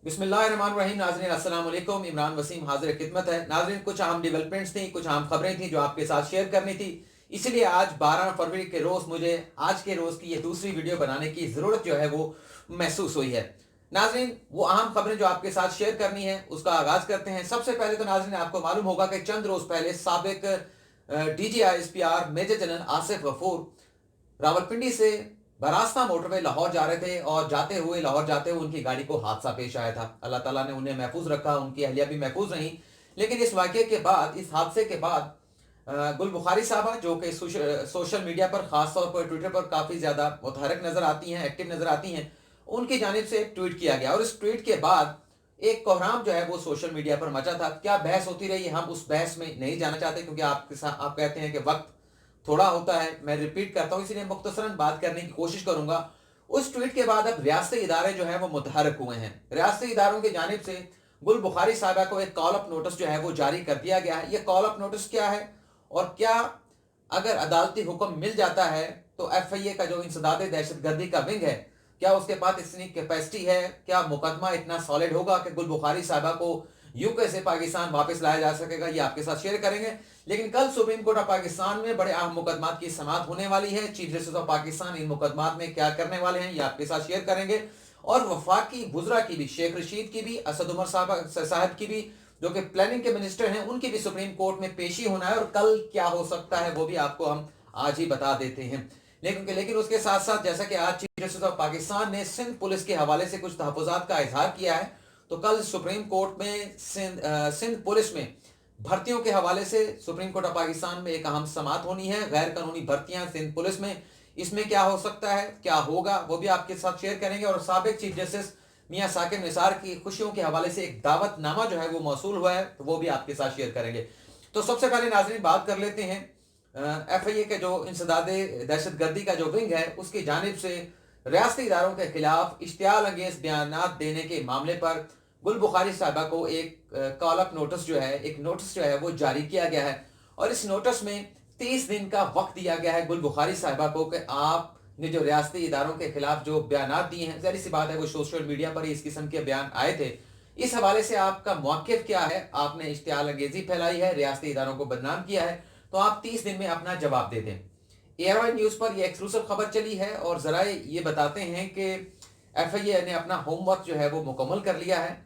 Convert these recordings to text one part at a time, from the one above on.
बिस्मिल्लाहिर्रहमानिर्रहीम। नाज़रीन अस्सलाम वालेकुम। इमरान वसीम हाजिर खिदमत है। नाज़रीन कुछ अहम डेवलपमेंट्स थी, कुछ अहम खबरें थी जो आपके साथ शेयर करनी थी, इसलिए आज 12 फरवरी के रोज़ मुझे आज के रोज़ की ये दूसरी वीडियो बनाने की ज़रूरत जो है वो महसूस हुई है। नाज़रीन वो अहम खबरें जो आपके साथ शेयर करनी है उसका आगाज़ करते हैं। सबसे पहले तो नाज़रीन आपको मालूम होगा कि चंद रोज़ पहले साबिक DGISPR major general Asif Ghafoor Rawalpindi से बरास्ता मोटरवे लाहौर जा रहे थे और लाहौर जाते हुए उनकी गाड़ी को हादसा पेश आया था। अल्लाह ताला ने उन्हें महफूज रखा, उनकी अहलिया भी महफूज रही। लेकिन इस वाक़े के बाद, इस हादसे के बाद गुल बुखारी साहबा जो कि सोशल मीडिया पर ख़ास तौर पर ट्विटर पर काफ़ी ज़्यादा मुतहरक नज़र आती हैं, एक्टिव नज़र आती हैं, उनकी जानिब से एक ट्वीट किया गया और इस ट्वीट के बाद एक कोहराम जो है वो सोशल मीडिया पर मचा था। क्या बहस होती रही, हम उस बहस में नहीं जाना चाहते क्योंकि आपके साथ आप कहते हैं कि वक्त थोड़ा होता है। मैं रिपीट करता हूँ, इसलिए मुख्तसरन बात करने की कोशिश करूंगा। उस ट्वीट के बाद अब रियासती इदारे जो है वो मुतहरक हुए हैं। रियासती इदारों की जानिब से गुल बुखारी साहबा को एक कॉल अप नोटिस जो है वो जारी कर दिया गया है। ये कॉल अप नोटिस क्या है और क्या अगर अदालती हुक्म मिल जाता है तो FIA का जो इंसदाद दहशतगर्दी का विंग है, क्या उसके पास इतनी कैपेसिटी है, क्या मुकदमा इतना सॉलिड होगा कि गुल बुखारी साहबा को यूके से पाकिस्तान वापस लाया जा सकेगा, ये आपके साथ शेयर करेंगे। लेकिन कल सुप्रीम कोर्ट ऑफ पाकिस्तान में बड़े अहम मुकदमात की समाअत होने वाली है। चीफ जस्टिस ऑफ पाकिस्तान इन मुकदमात में क्या करने वाले हैं ये आपके साथ शेयर करेंगे। और वफाकी वुज़रा की भी, शेख रशीद की भी, असद उमर साहब की भी जो कि प्लानिंग के मिनिस्टर हैं, उनकी भी सुप्रीम कोर्ट में पेशी होना है और कल क्या हो सकता है वो भी आपको हम आज ही बता देते हैं। लेकिन उसके साथ साथ जैसा कि आज चीफ जस्टिस ऑफ पाकिस्तान ने सिंध पुलिस के हवाले से कुछ तहफ़्फ़ुज़ात का इजहार किया है, तो कल सुप्रीम कोर्ट में सिंध पुलिस में भर्तियों के हवाले से सुप्रीम कोर्ट ऑफ पाकिस्तान में एक अहम समाअत होनी है। गैर कानूनी भर्तियां सिंध पुलिस में, इसमें क्या हो सकता है, क्या होगा, वो भी आपके साथ शेयर करेंगे। और साबिक चीफ जस्टिस मियां साकिब निसार की खुशियों के हवाले से एक दावतनामा जो है वो मौसूल हुआ है, तो वो भी आपके साथ शेयर करेंगे। तो सबसे पहले नाज़रीन बात कर लेते हैं FIA के जो इंसदाद दहशतगर्दी का जो विंग है उसकी जानिब से रियासती इदारों के खिलाफ इश्तियाल अंगेज बयानात देने के मामले पर गुल बुखारी साहबा को एक कॉल अप नोटिस जो है, एक नोटिस जो है वो जारी किया गया है। और इस नोटिस में 30 दिन का वक्त दिया गया है गुल बुखारी साहबा को कि आपने जो रियासती इदारों के खिलाफ जो बयानात दिए हैं, ज़ाहिर सी बात है वो सोशल मीडिया पर ही इस किस्म के बयान आए थे, इस हवाले से आपका मौक़िफ़ क्या है। आपने इश्तियाल अंगेजी फैलाई है, रियासती इदारों को बदनाम किया है, तो आप 30 दिन में अपना जवाब दे दें। ARY न्यूज़ पर यह एक्सक्लूसिव खबर चली है और ज़राए ये बताते हैं कि FIA ने अपना होमवर्क जो है वो मुकम्मल कर लिया है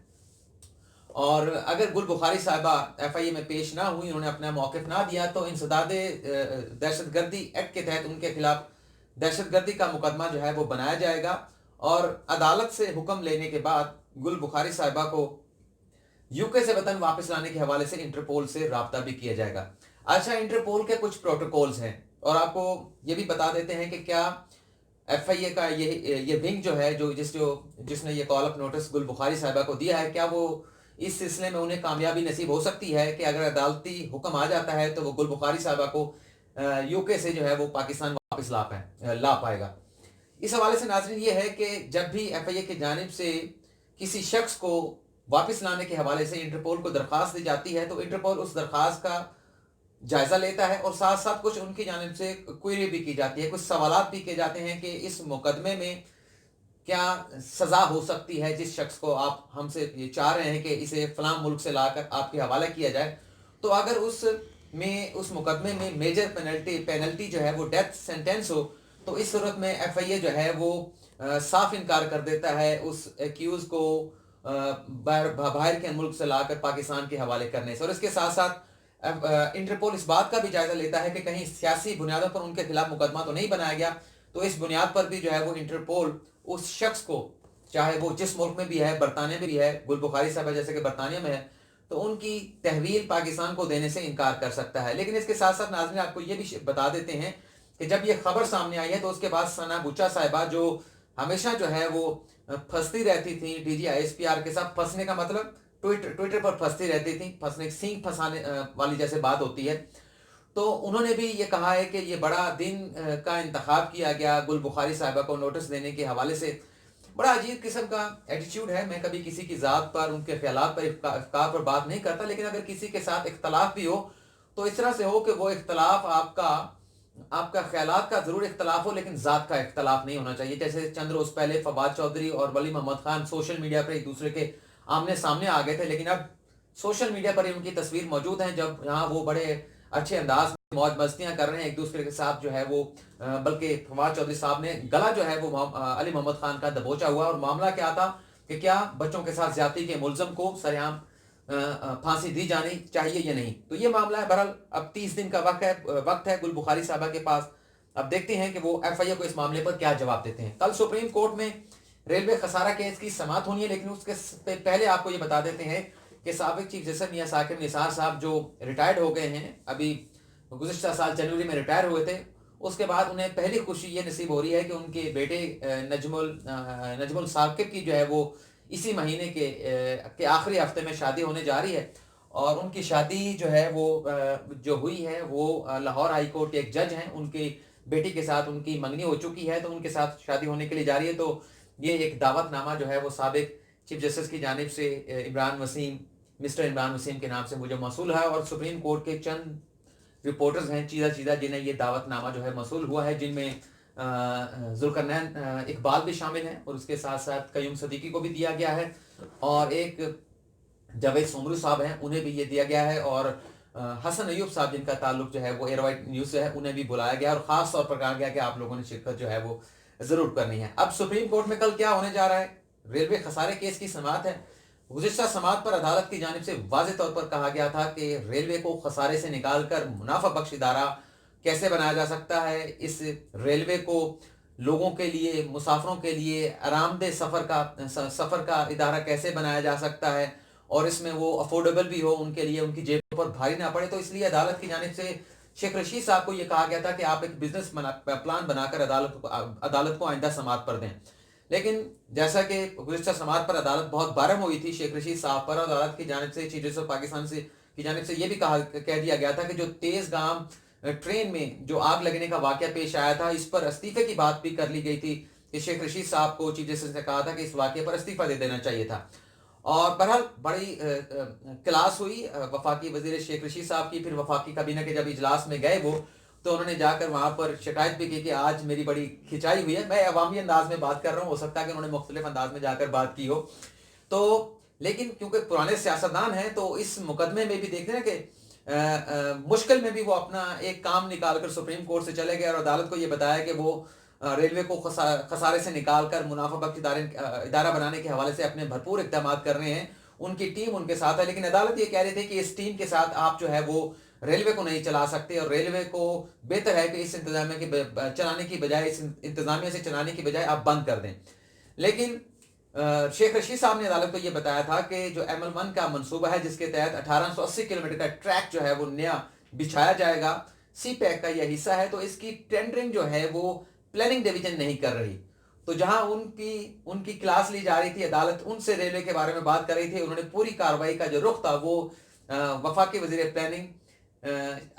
और अगर गुल बुखारी साहबा FIA में पेश ना हुई, उन्होंने अपना मौक़िफ़ ना दिया, तो इंसदाद दहशतगर्दी एक्ट के तहत उनके खिलाफ दहशतगर्दी का मुकदमा जो है वो बनाया जाएगा और अदालत से हुक्म लेने के बाद गुल बुखारी साहबा को यूके से वतन वापस लाने के हवाले से इंटरपोल से रब्ता भी किया जाएगा। अच्छा, इंटरपोल के कुछ प्रोटोकॉल्स हैं और आपको ये भी बता देते हैं कि क्या FIA का ये विंग जो है जिसने ये कॉल अप नोटिस गुल बुखारी साहबा को दिया है, क्या वो इस सिलसिले में उन्हें कामयाबी नसीब हो सकती है कि अगर अदालती हुक्म आ जाता है तो वो गुल बुखारी साहबा को यूके से जो है वो पाकिस्तान वापस ला पाएगा। इस हवाले से नाज़रीन ये है कि जब भी FIA की जानिब से किसी शख्स को वापस लाने के हवाले से इंटरपोल को दरख्वास्त दी जाती है, तो इंटरपोल उस दरख्वास्त का जायज़ा लेता है और साथ साथ कुछ उनकी जानिब से क्वेरी भी की जाती है, कुछ सवालात भी किए जाते हैं कि इस मुकदमे में क्या सज़ा हो सकती है। जिस शख्स को आप हमसे ये चाह रहे हैं कि इसे फ़लाँ मुल्क से लाकर आपके हवाला किया जाए, तो अगर उस मुकदमे में मेजर पेनल्टी जो है वो डेथ सेंटेंस हो, तो इस सूरत में FIA जो है वो साफ इनकार कर देता है उस एक्यूज़ को बाहर के मुल्क से लाकर पाकिस्तान के हवाले करने से। और इसके साथ साथ इंटरपोल इस बात का भी जायज़ा लेता है कि कहीं सियासी बुनियादों पर उनके खिलाफ मुकदमा तो नहीं बनाया गया, तो इस बुनियाद पर भी जो है वो इंटरपोल उस शख्स को, चाहे वो जिस मुल्क में भी है, बरतानिया में भी है, गुल बुखारी साहब जैसे कि बरतानिया में है, तो उनकी तहवील पाकिस्तान को देने से इनकार कर सकता है। लेकिन इसके साथ साथ नाज़रीन आपको ये भी बता देते हैं कि जब ये खबर सामने आई है तो उसके बाद सना बुचा साहिबा जो हमेशा जो है वो फंसती रहती थी DGISPR के साथ, फंसने का मतलब ट्विटर पर फंसती रहती थी, फंसने सींग फंसाने वाली जैसे बात होती है, तो उन्होंने भी ये कहा है कि ये बड़ा दिन का इंतखाब किया गया गुल बुखारी साहिबा को नोटिस देने के हवाले से। बड़ा अजीब किस्म का एटीट्यूड है। मैं कभी किसी की ज़ात पर, उनके ख्यालात पर, अफकार पर बात नहीं करता, लेकिन अगर किसी के साथ इख्तलाफ भी हो तो इस तरह से हो कि वो इख्तलाफ आपका ख्यालात का ज़रूर इख्तलाफ हो लेकिन ज़ात का इख्तलाफ नहीं होना चाहिए। जैसे चंद रोज़ पहले फवाद चौधरी और वली मोहम्मद खान सोशल मीडिया पर एक दूसरे के आमने सामने आ गए थे, लेकिन अब सोशल मीडिया पर ही उनकी तस्वीर मौजूद है, जब यहाँ वो बड़े अच्छे अंदाज में मौज मस्तियाँ कर रहे हैं एक दूसरे के साथ जो है वो। बल्कि फवाद चौधरी साहब ने गला जो है वो अली मोहम्मद खान का दबोचा हुआ, और मामला क्या था कि क्या बच्चों के साथ ज्यादती के मुलजम को सरेआम फांसी दी जानी चाहिए या नहीं। तो ये मामला है। बहरहाल अब 30 दिन का वक्त है गुल बुखारी साहबा के पास। अब देखते हैं कि वो एफआईए को इस मामले पर क्या जवाब देते हैं। कल सुप्रीम कोर्ट में रेलवे खसारा केस की समाअत होनी है, लेकिन उसके पहले आपको ये बता देते हैं कि साबिक चीफ जस्टिस मियां साकिब निसार साहब जो रिटायर्ड हो गए हैं, अभी गुज़िश्ता साल जनवरी में रिटायर हुए थे, उसके बाद उन्हें पहली खुशी ये नसीब हो रही है कि उनके बेटे नजमुल साकिब की जो है वो इसी महीने के आखिरी हफ्ते में शादी होने जा रही है। और उनकी शादी जो है वो जो हुई है वो लाहौर हाई कोर्ट के एक जज हैं, उनकी बेटी के साथ उनकी मंगनी हो चुकी है, तो उनके साथ शादी होने के लिए जा रही है। तो ये एक दावतनामा जो है वो साबिक चीफ जस्टिस की जानिब से मिस्टर इमरान वसीम के नाम से मुझे मौसूल है, और सुप्रीम कोर्ट के चंद रिपोर्टर्स हैं चीज़ा जिन्हें ये दावतनामा जो है मौसूल हुआ है, जिनमें जुल्करनैन इकबाल भी शामिल हैं, और उसके साथ साथ कयूम सदीकी को भी दिया गया है, और एक जावेद सोमरू साहब हैं उन्हें भी ये दिया गया है, और हसन अयूब साहब जिनका ताल्लुक जो है वो एयरवाइट न्यूज़ से है, उन्हें भी बुलाया गया, और ख़ास तौर पर कहा गया कि आप लोगों ने शिरकत जो है वो ज़रूर करनी है। अब सुप्रीम कोर्ट में कल क्या होने जा रहा है? रेलवे खसारे केस की समाअत है। गुज़िश्ता समाअत पर अदालत की जानिब से वाज़ेह तौर पर कहा गया था कि रेलवे को खसारे से निकाल कर मुनाफा बख्श इदारा कैसे बनाया जा सकता है, इस रेलवे को लोगों के लिए, मुसाफिरों के लिए आरामदेह सफ़र का इदारा कैसे बनाया जा सकता है, और इसमें वो अफोर्डेबल भी हो उनके लिए, उनकी जेब पर भारी ना पड़े। तो इसलिए अदालत की जानिब से शेख रशीद साहब को ये कहा गया था कि आप एक बिजनेस प्लान बनाकर अदालत को आइंदा समाअत पर दें। लेकिन जैसा कि गुज़िश्ता समाअत पर अदालत बहुत बारम हुई थी शेख रशीद साहब पर, अदालत की जानिब से चीफ जस्टिस ऑफ पाकिस्तान की जानिब से ये भी कह दिया गया था कि जो तेज़गाम ट्रेन में जो आग लगने का वाक़या पेश आया था, इस पर इस्तीफे की बात भी कर ली गई थी कि शेख रशीद साहब को चीफ जस्टिस ने कहा था कि इस वाक़े पर इस्तीफा दे देना चाहिए था। और बहरहाल बड़ी क्लास हुई वफाकी वज़ीर शेख रशीद साहब की। फिर वफाकी काबीना के जब इजलास में गए वो, तो उन्होंने जाकर वहाँ पर शिकायत भी की कि आज मेरी बड़ी खिंचाई हुई है। मैं अवामी अंदाज में बात कर रहा हूँ, हो सकता है कि उन्होंने मुख्तलिफ अंदाज में जाकर बात की हो। तो लेकिन क्योंकि पुराने सियासतदान हैं, तो इस मुकदमे में भी देखते हैं कि मुश्किल में भी वो अपना एक काम निकाल कर सुप्रीम कोर्ट से चले गए, और अदालत को ये बताया कि वो रेलवे को खसारे से निकाल कर मुनाफा बख्श इदारा बनाने के हवाले से अपने भरपूर इक़दाम कर रहे हैं। उनकी टीम उनके साथ है, लेकिन अदालत ये कह रही थी कि इस टीम के साथ आप जो है वो रेलवे को नहीं चला सकते, और रेलवे को बेहतर है कि इस इंतजामिया के चलाने की बजाय, इस इंतजामिया से चलाने की बजाय आप बंद कर दें। लेकिन शेख रशीद साहब ने अदालत को ये बताया था कि जो ML1 का मनसूबा है, जिसके तहत 1880 किलोमीटर का ट्रैक जो है वो नया बिछाया जाएगा, CPEC का यह हिस्सा है, तो इसकी टेंडरिंग जो है वो प्लानिंग डिवीजन नहीं कर रही। तो जहां उनकी क्लास ली जा रही थी, अदालत उनसे रेलवे के बारे में बात कर रही थी, उन्होंने पूरी कार्रवाई का जो रुख था वो वफाकी वज़ीर प्लानिंग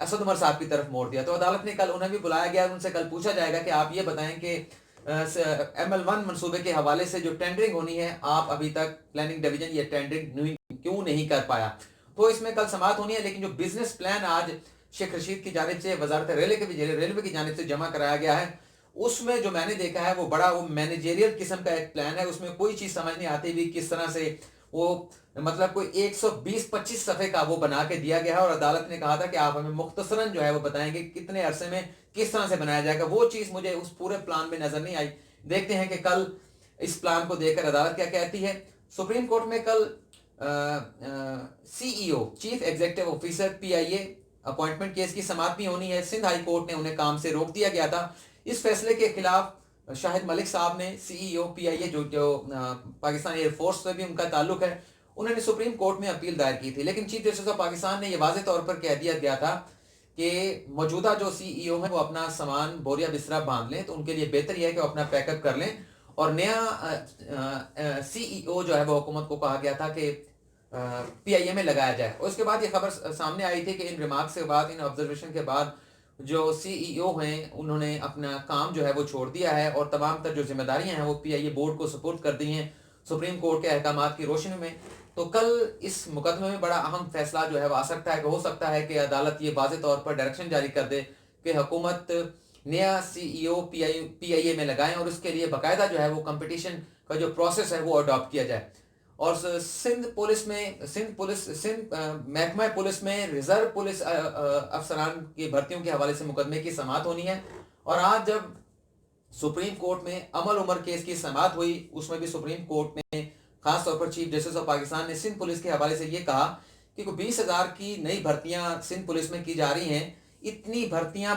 असद उमर साहब की तरफ मोड़ दिया। तो अदालत ने कल उन्हें भी बुलाया गया, उनसे कल पूछा जाएगा कि आप ये बताएं कि ML1 मनसूबे के हवाले से जो टेंडरिंग होनी है, आप अभी तक प्लानिंग डिवीजन ये टेंडरिंग क्यों नहीं कर पाया। तो इसमें कल समाअत होनी है, लेकिन जो बिजनेस प्लान आज शेख रशीद की जानिब से वजारत रेलवे की जानिब से जमा कराया गया है, उसमें जो मैंने देखा है वो बड़ा वो मैनेजेरियल किस्म का एक प्लान है। उसमें कोई चीज़ समझ नहीं आती भी किस तरह से वो, मतलब कोई 120-25 सफ़े का वो बना के दिया गया है, और अदालत ने कहा था कि आप हमें मुख्तसरन जो है वो बताएंगे कितने अरसे में किस तरह से बनाया जाएगा। वो चीज़ मुझे उस पूरे प्लान में नज़र नहीं आई। देखते हैं कि कल इस प्लान को देखकर अदालत क्या कहती है। सुप्रीम कोर्ट में कल CEO chief executive officer PIA appointment case की समाअत भी होनी है। सिंध हाई कोर्ट ने उन्हें काम से रोक दिया गया था। इस फैसले के खिलाफ शाहिद मलिक साहब ने, CEO PIA जो पाकिस्तान एयरफोर्स से भी उनका ताल्लुक है, उन्होंने सुप्रीम कोर्ट में अपील दायर की थी। लेकिन चीफ जस्टिस ऑफ पाकिस्तान ने यह वाज़ेह तौर पर कह दिया गया था कि मौजूदा जो CEO है वो अपना सामान बोरिया बिस्तरा बांध लें, तो उनके लिए बेहतर यह है कि वो अपना पैकअप कर लें। और नया CEO जो है वो हुकूमत को कहा गया था कि PIA में लगाया जाए। और उसके बाद ये खबर सामने आई थी कि इन रिमार्क्स के बाद, इन ऑब्जर्वेशन के बाद जो CEO हैं उन्होंने अपना काम जो है वो छोड़ दिया है, और तमाम तर जो जिम्मेदारियां हैं वो PIA बोर्ड को सुपुर्द कर दी हैं सुप्रीम कोर्ट के अहकामात की रोशनी में। तो कल इस मुकदमे में बड़ा अहम फैसला जो है वो आ सकता है कि हो सकता है कि अदालत ये वाज़ेह तौर पर डायरेक्शन जारी कर दे कि हुकूमत नया CEO PIA में लगाएं, और उसके लिए बाकायदा जो है वो कंपटीशन का जो प्रोसेस है वो अडॉप्ट किया जाए। اور سندھ محکمہ پولیس میں ریزرو پولیس افسران کی بھرتیوں کے حوالے سے مقدمے کی سماعت ہونی ہے. اور آج جب سپریم کورٹ میں عمل عمر کیس کی سماعت ہوئی، اس میں بھی سپریم کورٹ نے خاص طور پر چیف جسٹس آف پاکستان نے سندھ پولیس کے حوالے سے یہ کہا کہ 20,000 کی نئی بھرتیاں سندھ پولیس میں کی جا رہی ہیں. اتنی بھرتیاں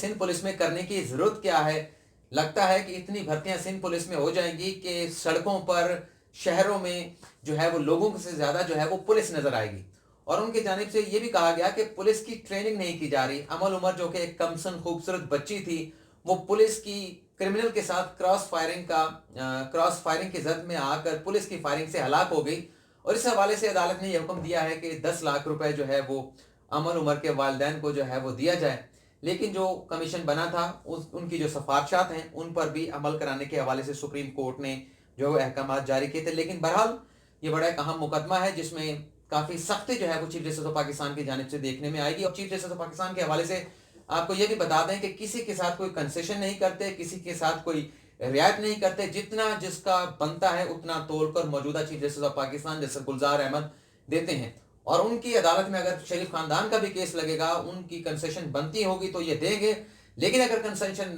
سندھ پولیس میں کرنے کی ضرورت کیا ہے؟ لگتا ہے کہ اتنی بھرتیاں سندھ پولیس میں ہو جائیں گی کہ سڑکوں پر شہروں میں جو ہے وہ لوگوں سے زیادہ جو ہے وہ پولیس نظر آئے گی. اور ان کی جانب سے یہ بھی کہا گیا کہ پولیس کی ٹریننگ نہیں کی جا رہی. عمل عمر جو کہ ایک کمسن خوبصورت بچی تھی، وہ پولیس کی کرمنل کے ساتھ کراس فائرنگ کی زد میں آ کر پولیس کی فائرنگ سے ہلاک ہو گئی. اور اس حوالے سے عدالت نے یہ حکم دیا ہے کہ 10 لاکھ روپے جو ہے وہ عمل عمر کے والدین کو جو ہے وہ دیا جائے. لیکن جو کمیشن بنا تھا ان کی جو سفارشات ہیں ان پر بھی عمل کرانے کے حوالے سے سپریم کورٹ نے جو احکامات جاری کیے تھے. لیکن بہرحال یہ بڑا ایک اہم مقدمہ ہے جس میں کافی سختی جو ہے وہ چیف جسٹس آف پاکستان کی جانب سے دیکھنے میں آئے گی. اور چیف جسٹس آف پاکستان کے حوالے سے آپ کو یہ بھی بتا دیں کہ کسی کے ساتھ کوئی کنسیشن نہیں کرتے، کسی کے ساتھ کوئی رعایت نہیں کرتے. جتنا جس کا بنتا ہے اتنا تول کر موجودہ chief justice of Pakistan justice Gulzar Ahmed دیتے ہیں. اور ان کی عدالت میں اگر شریف خاندان کا بھی کیس لگے گا، ان کی کنسیشن بنتی ہوگی تو یہ دیں گے. لیکن اگر کنسیشن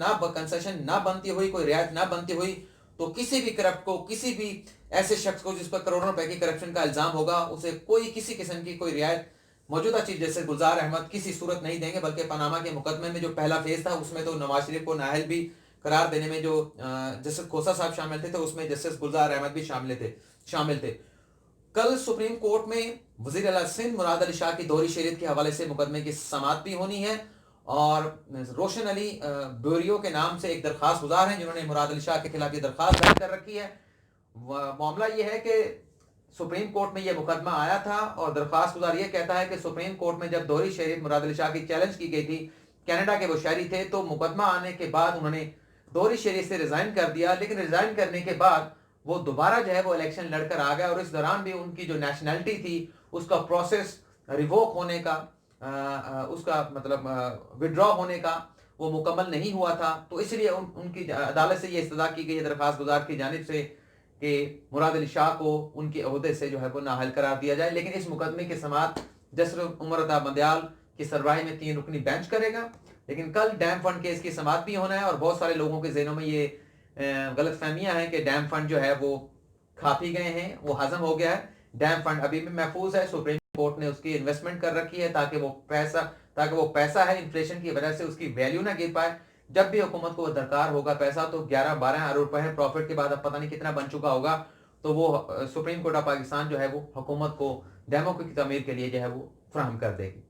نہ بنتی ہوئی، کوئی رعایت نہ بنتی ہوئی، تو کسی بھی کرپٹ کو، کسی بھی ایسے شخص کو جس پر کروڑوں روپے کی کرپشن کا الزام ہوگا، اسے کسی قسم کی کوئی رعایت موجودہ چیف جسٹس گلزار احمد کسی صورت نہیں دیں گے. بلکہ پاناما کے مقدمے میں جو پہلا فیز تھا اس میں تو نواز شریف کو نااہل بھی قرار دینے میں جو جسٹس کھوسا صاحب شامل تھے، تو اس میں جسٹس گلزار احمد بھی شامل تھے. کل سپریم کورٹ میں وزیر اعلیٰ سندھ مراد علی شاہ کی دوہری شہریت کے حوالے سے مقدمے کی سماعت بھی ہونی ہے. اور روشن علی بیوریو کے نام سے ایک درخواست گزار ہیں جنہوں نے مراد علی شاہ کے خلاف یہ درخواست دائر کر رکھی ہے. معاملہ یہ ہے کہ سپریم کورٹ میں یہ مقدمہ آیا تھا اور درخواست گزار یہ کہتا ہے کہ سپریم کورٹ میں جب دوہری شہریت مراد علی شاہ کی چیلنج کی گئی تھی، کینیڈا کے وہ شہری تھے، تو مقدمہ آنے کے بعد انہوں نے دوہری شہریت سے ریزائن کر دیا. لیکن ریزائن کرنے کے بعد وہ دوبارہ جو ہے وہ الیکشن لڑ کر آ گیا، اور اس دوران بھی ان کی جو نیشنلٹی تھی اس کا پروسیس ریووک ہونے کا، اس کا مطلب وڈرا ہونے کا وہ مکمل نہیں ہوا تھا. تو اس لیے ان کی عدالت سے یہ استدعا کی گئی ہے درخواست گزار کی جانب سے کہ مراد علی شاہ کو ان کے عہدے سے جو ہے وہ نااہل قرار دیا جائے. لیکن اس مقدمے کی سماعت جسٹس عمر عطا بندیال کی سربراہی میں 3 رکنی بینچ کرے گا. لیکن کل ڈیم فنڈ کیس کی سماعت بھی ہونا ہے، اور بہت سارے لوگوں کے ذہنوں میں یہ غلط فہمیاں ہیں کہ ڈیم فنڈ جو ہے وہ کھا پی گئے ہیں، وہ ہضم ہو گیا ہے. ڈیم فنڈ ابھی بھی محفوظ ہے. سپریم کورٹ نے اس کی انویسٹمنٹ کر رکھی ہے تاکہ وہ پیسہ ہے انفلیشن کی وجہ سے اس کی ویلیو نہ گر پائے. جب بھی حکومت کو درکار ہوگا پیسہ تو 11-12 ارب روپے پروفٹ کے بعد اب پتہ نہیں کتنا بن چکا ہوگا، تو وہ سپریم کورٹ آف پاکستان جو ہے وہ حکومت کو ڈیموں کی تعمیر کے لیے جو ہے وہ فراہم کر دے گی.